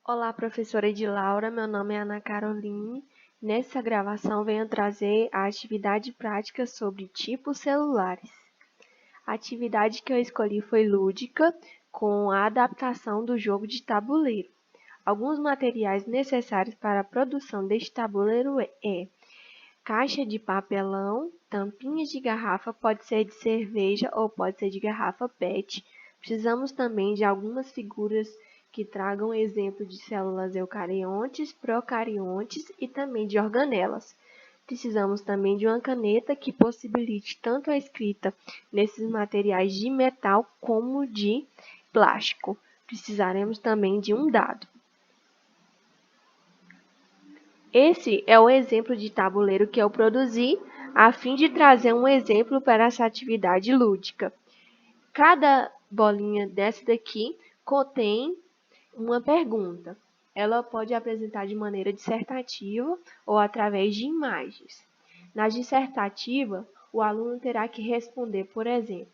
Olá, professora Edilaura, meu nome é Ana Caroline. Nessa gravação venho trazer a atividade prática sobre tipos celulares. A atividade que eu escolhi foi lúdica, com a adaptação do jogo de tabuleiro. Alguns materiais necessários para a produção deste tabuleiro é caixa de papelão, tampinhas de garrafa, pode ser de cerveja ou pode ser de garrafa PET. Precisamos também de algumas figuras que tragam exemplo de células eucariontes, procariontes e também de organelas. Precisamos também de uma caneta que possibilite tanto a escrita nesses materiais de metal como de plástico. Precisaremos também de um dado. Esse é o exemplo de tabuleiro que eu produzi, a fim de trazer um exemplo para essa atividade lúdica. Cada bolinha dessa daqui contém uma pergunta. Ela pode apresentar de maneira dissertativa ou através de imagens. Na dissertativa, o aluno terá que responder, por exemplo,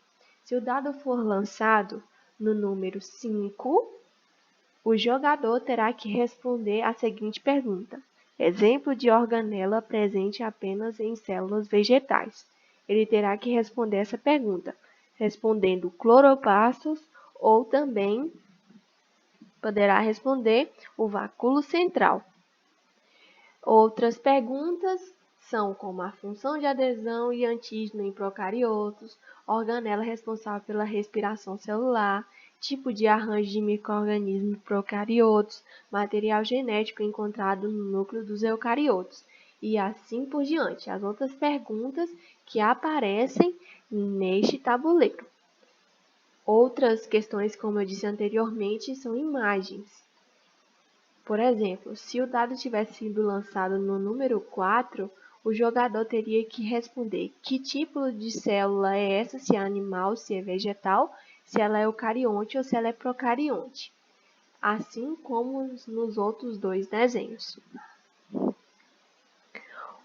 se o dado for lançado no número 5, o jogador terá que responder a seguinte pergunta: exemplo de organela presente apenas em células vegetais. Ele terá que responder essa pergunta, respondendo cloroplastos ou também poderá responder o vacúolo central. Outras perguntas são como a função de adesão e antígeno em procariotos, organela responsável pela respiração celular, tipo de arranjo de micro-organismos procariotos, material genético encontrado no núcleo dos eucariotos, e assim por diante, as outras perguntas que aparecem neste tabuleiro. Outras questões, como eu disse anteriormente, são imagens. Por exemplo, se o dado tivesse sido lançado no número 4, o jogador teria que responder que tipo de célula é essa, se é animal, se é vegetal, se ela é eucarionte ou se ela é procarionte, assim como nos outros dois desenhos.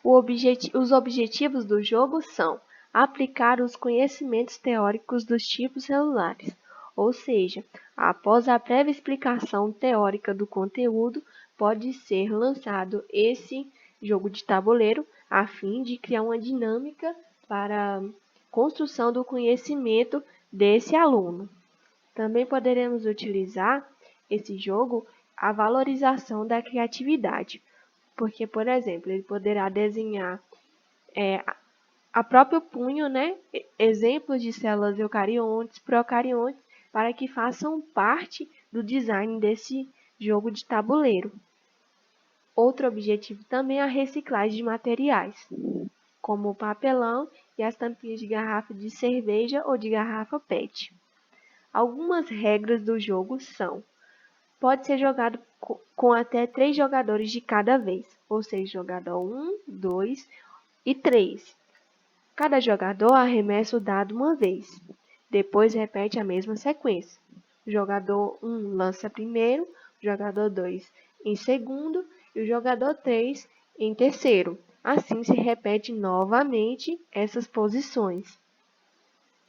Os objetivos do jogo são aplicar os conhecimentos teóricos dos tipos celulares, ou seja, após a prévia explicação teórica do conteúdo, pode ser lançado esse jogo de tabuleiro a fim de criar uma dinâmica para a construção do conhecimento desse aluno. Também poderemos utilizar esse jogo a valorização da criatividade, porque, por exemplo, ele poderá desenhar a próprio punho, né, exemplos de células eucariontes, procariontes, para que façam parte do design desse jogo de tabuleiro. Outro objetivo também é a reciclagem de materiais, como o papelão e as tampinhas de garrafa de cerveja ou de garrafa PET. Algumas regras do jogo são: pode ser jogado com até 3 jogadores de cada vez, ou seja, jogador 1, 2 e 3. Cada jogador arremessa o dado uma vez, depois repete a mesma sequência. O jogador 1 lança primeiro, o jogador 2 em segundo e o jogador 3 em terceiro. Assim se repete novamente essas posições.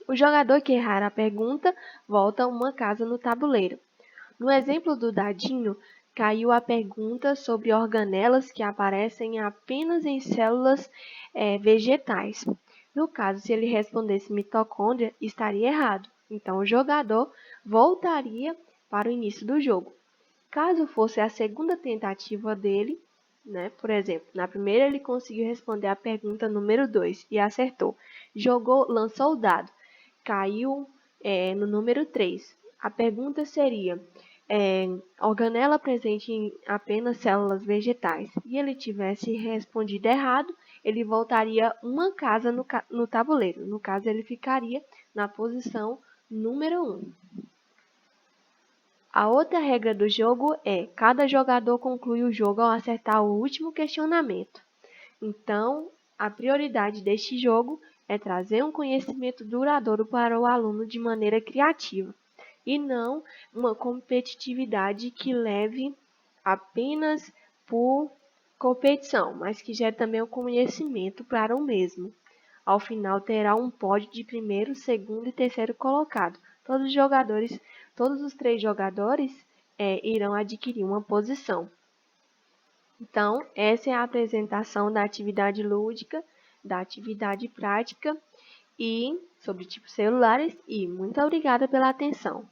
O jogador que errar a pergunta volta uma casa no tabuleiro. No exemplo do dadinho, caiu a pergunta sobre organelas que aparecem apenas em células vegetais. No caso, se ele respondesse mitocôndria, estaria errado. Então, o jogador voltaria para o início do jogo. Caso fosse a segunda tentativa dele, né, por exemplo, na primeira ele conseguiu responder a pergunta número 2 e acertou. Lançou o dado, caiu no número 3. A pergunta seria: organela presente em apenas células vegetais, e ele tivesse respondido errado, ele voltaria uma casa no tabuleiro. No caso, ele ficaria na posição número 1. A outra regra do jogo é: cada jogador conclui o jogo ao acertar o último questionamento. Então, a prioridade deste jogo é trazer um conhecimento duradouro para o aluno de maneira criativa, e não uma competitividade que leve apenas por competição, mas que gere também o conhecimento para o mesmo. Ao final terá um pódio de primeiro, segundo e terceiro colocado. Todos os 3 jogadores irão adquirir uma posição. Então, essa é a apresentação da atividade lúdica, da atividade prática e sobre tipos celulares, e muito obrigada pela atenção.